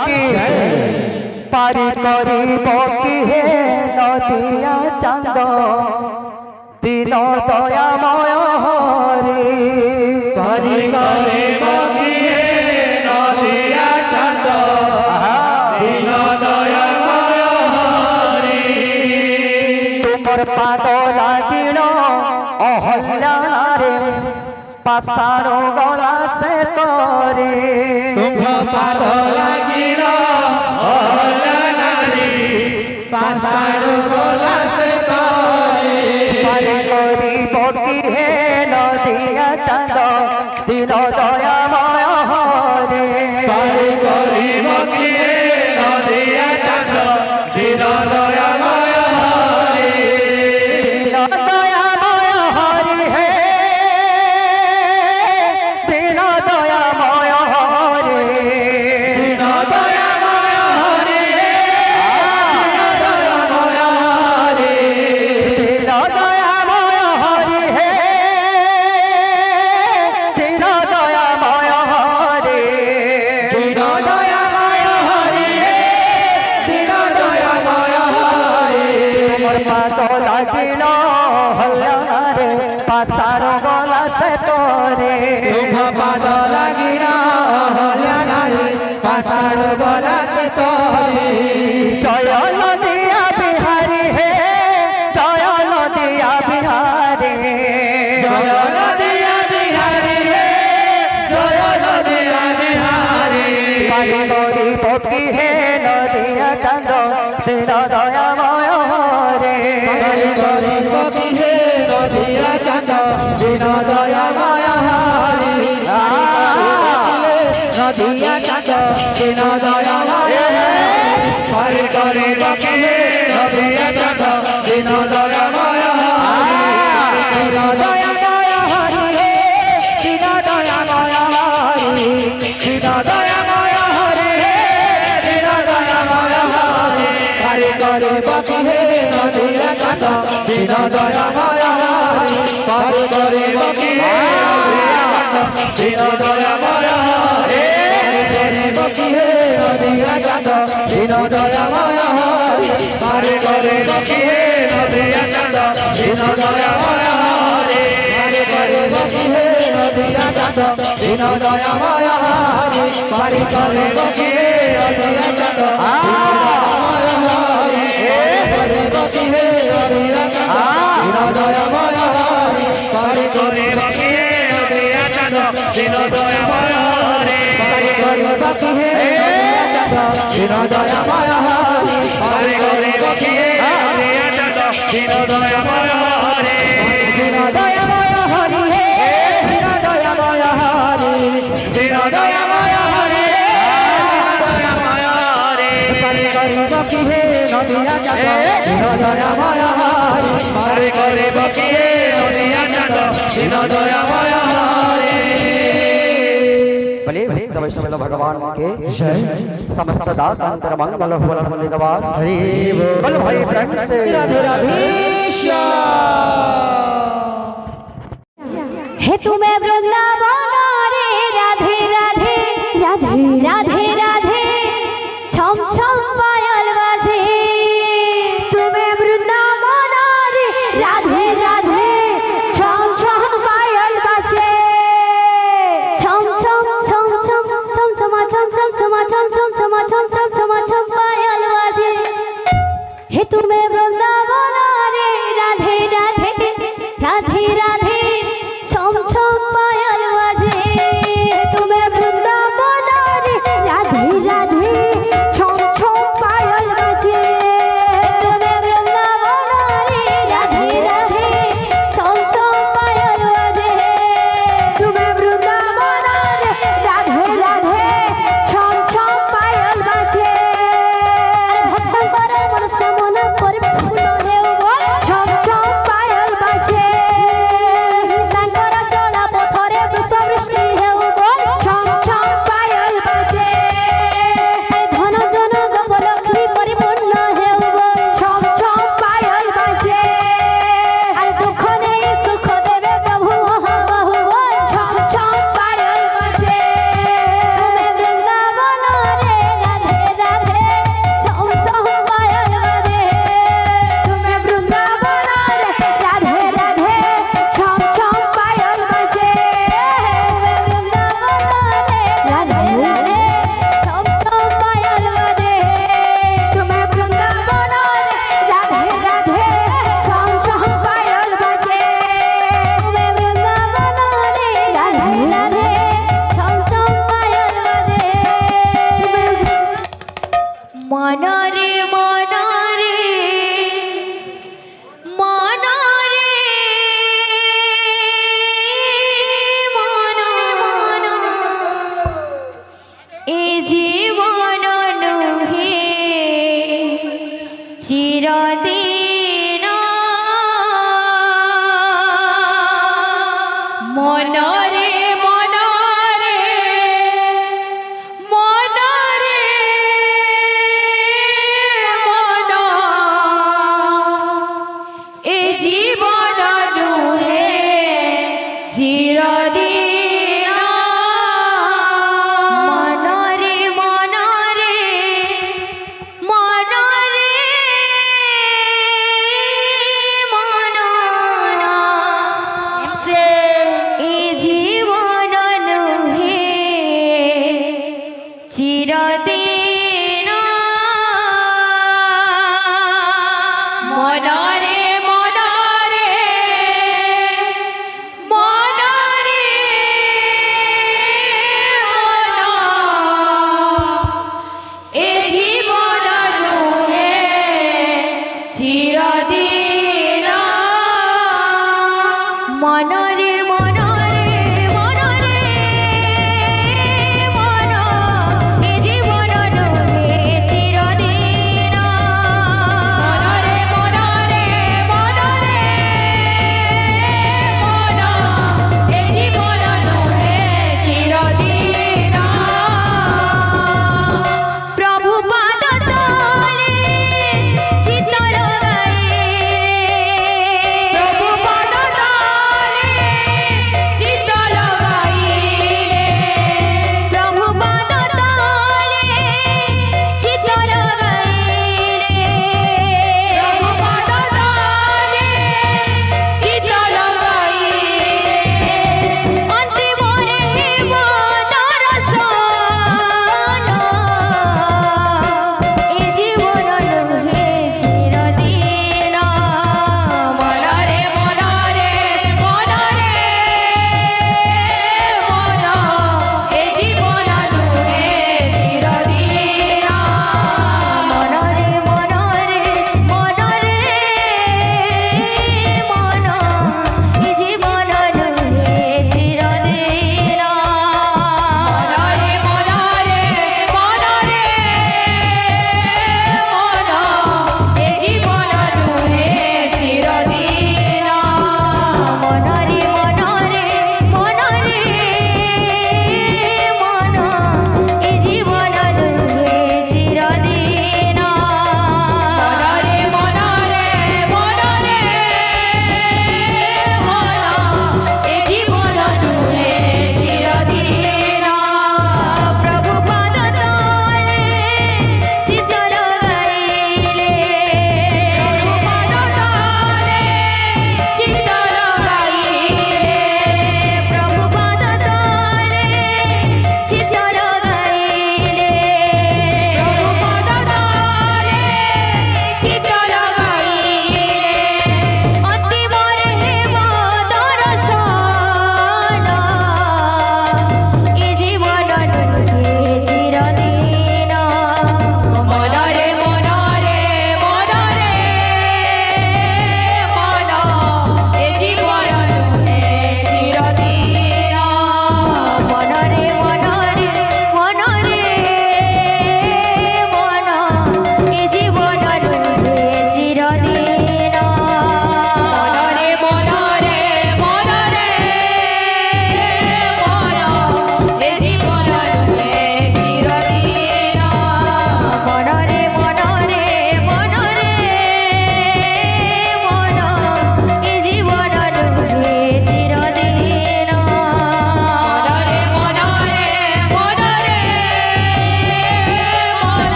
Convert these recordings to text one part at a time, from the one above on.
की पारी करिब कि हे नदिया चांद दिन दयामय हरि पारी करिब कि हे नदिया चांद दिन दयामय हरि तुमर पाद लागिल अहल्या रे पाषाण गला से तोरे तुम पाद लागिल अहल्या रे पाषाण गला से तोरे पारी करिब कि हे नदिया चांद दिन दयामय हरि पारी करिब कि हे नदिया चांद दिन दयामय हरि दिन दयामय हरि हे दिन दयामय हरि दिन दयामय हरि दिन दयामय हरि दिन दयामय हरि हे दिन दयामय हरि दिन दयामय हरि दिन दयामय हरि तुमर पाद लागिल हल्ला रे पाषाण गला से तोरे तुम पाद लागिल अहल्या रे पाषाण गला से तोरे जय नदिया बिहारी हे जय नदिया बिहारी जय नदिया बिहारी रे जय नदिया बिहारी पारी करिब कि हे नदिया चांद दिन दयामय हरे पारी करिब कि हे नदिया चांद दिन दयामय हरि नदिया चांद दिन दयामय पारी करिब कि हे नदिया चांद दिन दयामय हरि दिन दयामय हरि दिन दयामय हरि दिन दयामय हरि दिन दयामय हरि पारी करिब कि हे नदिया चांद दिन दयामय हरि पारी करिब कि हे नदिया चांद दिन दयामय हरि करिब कि हे नदिया चांद दिन दयामय हरि पारी करिब कि हे नदिया चांद दिन दयामय हरि पारी करिब कि हे नदिया चांद दिन दयामय हरि पारी करिब कि हे नदिया चांद करिब कि हे नदिया चांद दिन दयामय हरि पारी करिब कि हे नदिया चांद दिन दयामय हरि पारी करिब कि हे नदिया चांद दिन दयामय हरि पारी करिब कि हे नदिया चांद दिन दयामय हरि दिन दयामय हरि हे दिन दयामय हरि दिन दयामय हरि दयामय हरि पारी करिब कि हे नदिया चांद दिन दयामय हरि पारी करिब कि हे नदिया चांद दिन दयामय हरि भले वैष्णव भगवान के समस्त दातांतर मंगल हो भगवान हरि बोल भाई प्रेम से राधे राधे हे तुम्हें वृंदावन रे राधे राधे राधे राधे राधे छम छम पायल बाजे तुम्हें वृंदावन रे राधे राधे छम छम पायल बाजे छम छम छम छम छम छमा छम छम छमा छम छम छमा छम छम छमा छम पायल बाजे हे तुम्हें वृंदावन रे राधे राधे राधे राधे छम छम पायल बाजे तुम्हें वृंदावन रे राधे राधे छम छम पायल बाजे तुम्हें वृंदावन रे राधे राधे छम छम पायल बाजे तुम्हें वृंदावन रे राधे राधे छम छम पायल बाजे अरे भक्तन पर मनस्कामना परिपूर्ण মনরে মনরে মনরে মন মন এ জীবন নুহে চিরদিন মনরে মনরে মনরে মন এ জীবন নুহে চিরদিন মনরে মনরে মনরে মন এ জীবন নুহে চিরদিন মনরে মনরে মনরে মন এ জীবন নুহে চিরদিন মনরে মনরে মনরে মন এ জীবন নুহে চিরদিন মনরে মনরে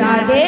রাধে